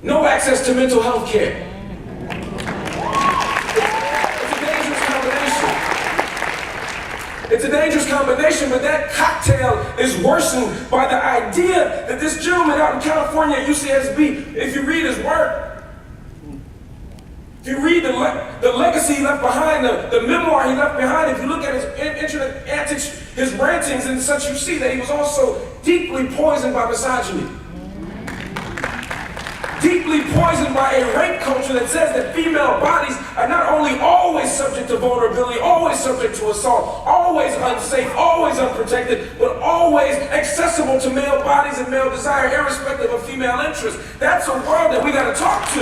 no access to mental health care. It's a dangerous combination, but that cocktail is worsened by the idea that this gentleman out in California at UCSB, if you read his work, if you read the legacy he left behind, the memoir he left behind, if you look at his internet antics, his rantings and such, you see that he was also deeply poisoned by misogyny. Deeply poisoned by a rape culture that says that female bodies are not only always subject to vulnerability, always subject to assault, always unsafe, always unprotected, but always accessible to male bodies and male desire, irrespective of female interest. That's a world that we gotta talk to.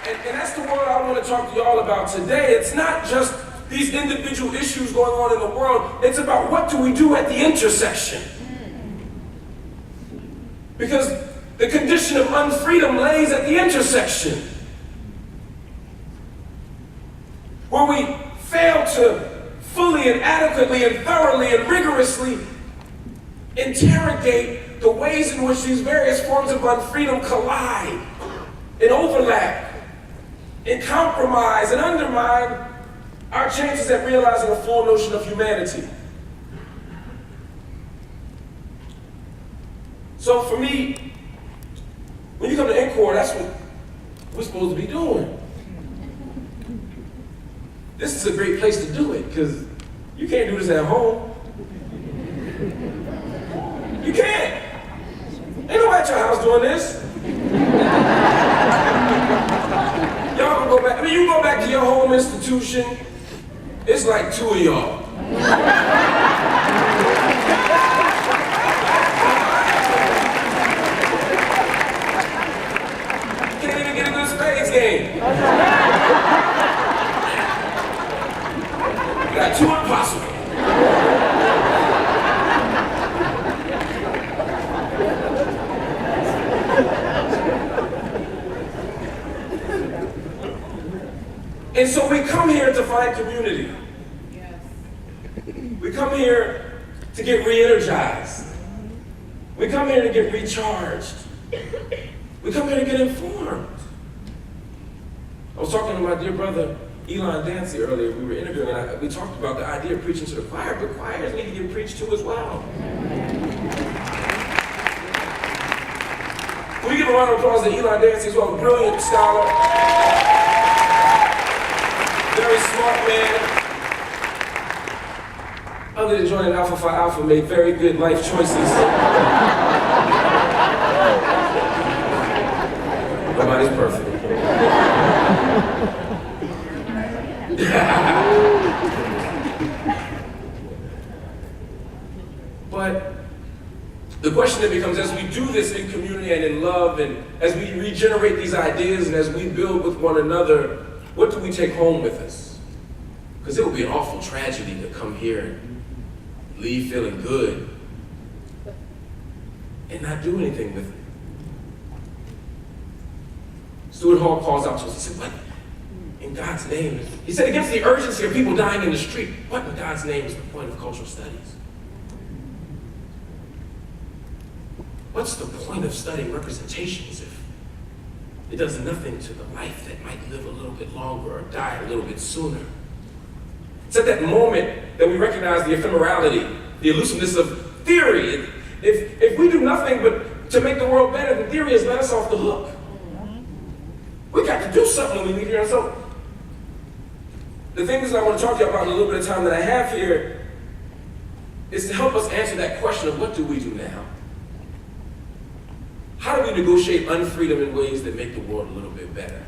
And that's the world I want to talk to y'all about today. It's not just these individual issues going on in the world, it's about what do we do at the intersection. Because the condition of unfreedom lays at the intersection. Where we fail to fully and adequately and thoroughly and rigorously interrogate the ways in which these various forms of unfreedom collide and overlap and compromise and undermine our chances at realizing a full notion of humanity. So for me, when you come to Ncore, that's what we're supposed to be doing. This is a great place to do it, because you can't do this at home. You can't. Ain't nobody at your house doing this. Y'all can go back, I mean, you go back to your home institution, it's like two of y'all. Can't even get a good spades game. You got two impossible. And so we come here to find community. Yes. We come here to get re-energized. We come here to get recharged. We come here to get informed. I was talking to my dear brother, Elon Dancy, earlier. We were interviewing, and we talked about the idea of preaching to the choir, but choirs need to get preached to as well. Can we give a round of applause to Elon Dancy as well, a brilliant scholar. Very smart man. Other than joining Alpha Phi Alpha, made very good life choices. Nobody's perfect. But the question that becomes, as we do this in community and in love, and as we regenerate these ideas and as we build with one another, what do we take home with us? Because it would be an awful tragedy to come here and leave feeling good and not do anything with it. Stuart Hall calls out to us, he said, what in God's name? He said, against the urgency of people dying in the street, what in God's name is the point of cultural studies? What's the point of studying representations if it does nothing to the life that might live a little bit longer or die a little bit sooner? It's at that moment that we recognize the ephemerality, the elusiveness of theory. If we do nothing but to make the world better, then theory has let us off the hook. We got to do something when we leave here. And so, the things I want to talk to you about in a little bit of time that I have here is to help us answer that question of what do we do now? How do we negotiate unfreedom in ways that make the world a little bit better?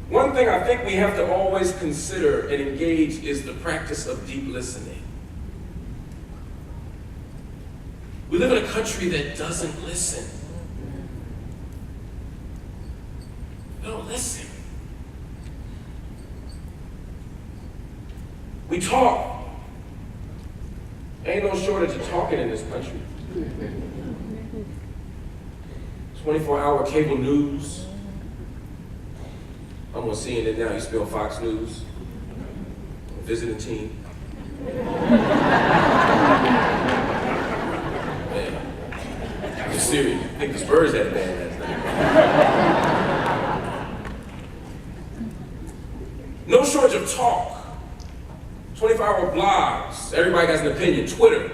One thing I think we have to always consider and engage is the practice of deep listening. We live in a country that doesn't listen. We don't listen. We talk. Ain't no shortage of talking in this country. 24-hour cable news. I'm on CNN now, used to be on Fox News. visiting team. Man, I'm serious. I think the Spurs had a band last night. No shortage of talk. 24-hour blogs. Everybody has an opinion. Twitter.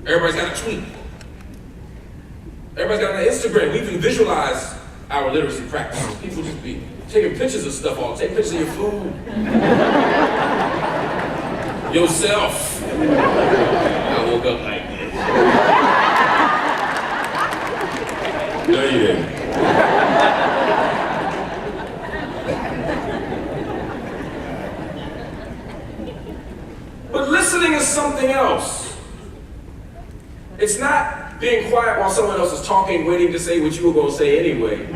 Everybody's got a tweet. Everybody's got an Instagram. We even visualize our literacy practices. People just be taking pictures of stuff all. Take pictures of your food. Yourself. I woke up like this. No, you didn't. But listening is something else. It's not being quiet while someone else is talking, waiting to say what you were going to say anyway.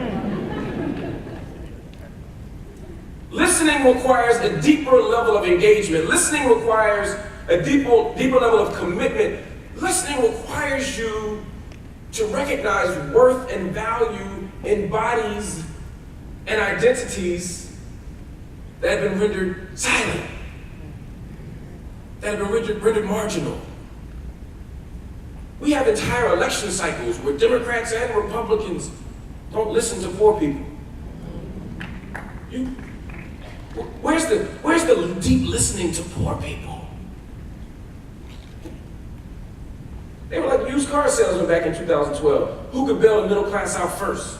Listening requires a deeper level of engagement. Listening requires a deeper level of commitment. Listening requires you to recognize worth and value in bodies and identities that have been rendered silent, that have been rendered marginal. We have entire election cycles where Democrats and Republicans don't listen to poor people. Where's the deep listening to poor people? They were like used car salesmen back in 2012. Who could bail the middle class out first?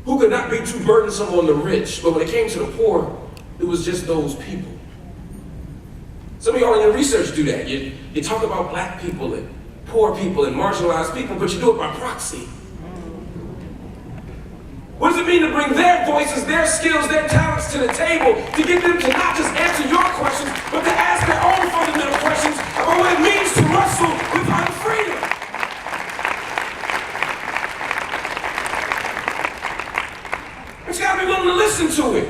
Who could not be too burdensome on the rich? But when it came to the poor, it was just those people. Some of y'all in your research do that. You talk about black people and poor people and marginalized people, but you do it by proxy. What does it mean to bring their voices, their skills, their talents to the table, to get them to not just answer your questions, but to ask their own fundamental questions about what it means to wrestle with unfreedom? But you gotta be willing to listen to it.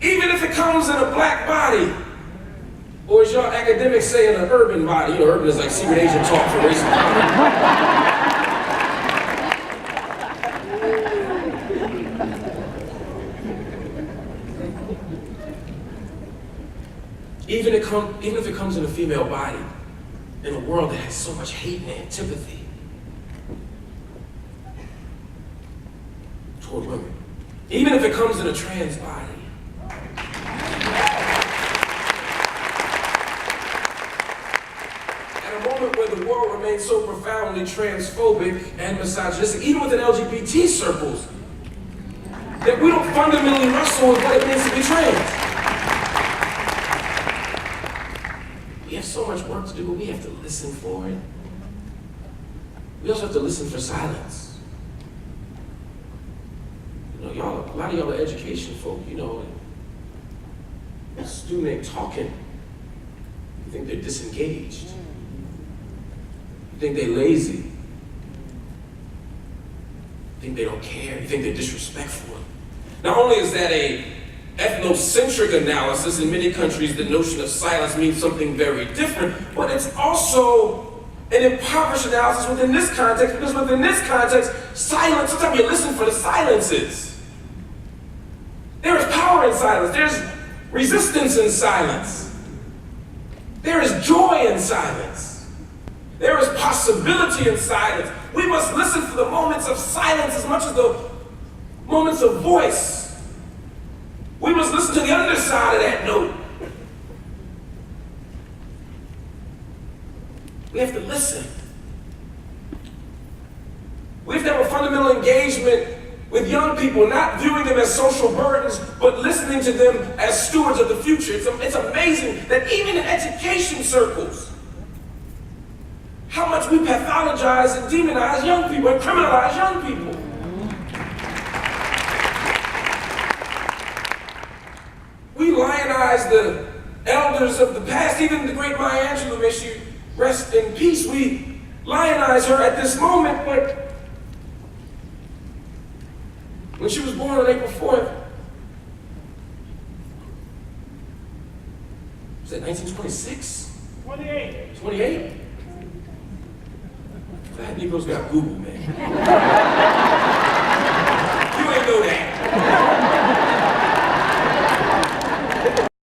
Even if it comes in a black body, or as y'all academics say, in an urban body. You know, urban is like secret agent talk for racism. Even if it comes in a female body, in a world that has so much hate and antipathy toward women. Even if it comes in a trans body. At a moment where the world remains so profoundly transphobic and misogynistic, even within LGBT circles, that we don't fundamentally wrestle with what it means to be trans. We have so much work to do, but we have to listen for it. We also have to listen for silence. You know, y'all, a lot of y'all are education folk, you know, a student ain't talking. You think they're disengaged. You think they're lazy. You think they don't care. You think they're disrespectful. Not only is that a ethnocentric analysis, in many countries the notion of silence means something very different, but it's also an impoverished analysis within this context, because within this context, silence, sometimes you listen for the silences. There is power in silence. There's resistance in silence. There is joy in silence. There is possibility in silence. We must listen for the moments of silence as much as the moments of voice. We must listen to the underside of that note. We have to listen. We have to have a fundamental engagement with young people, not viewing them as social burdens, but listening to them as stewards of the future. It's amazing that even in education circles, how much we pathologize and demonize young people and criminalize young people. We lionize the elders of the past, even the great Maya Angelou, may she rest in peace. We lionize her at this moment, but when she was born on April 4th, was that 1926? 28. 28? Fat Negroes got Google, man.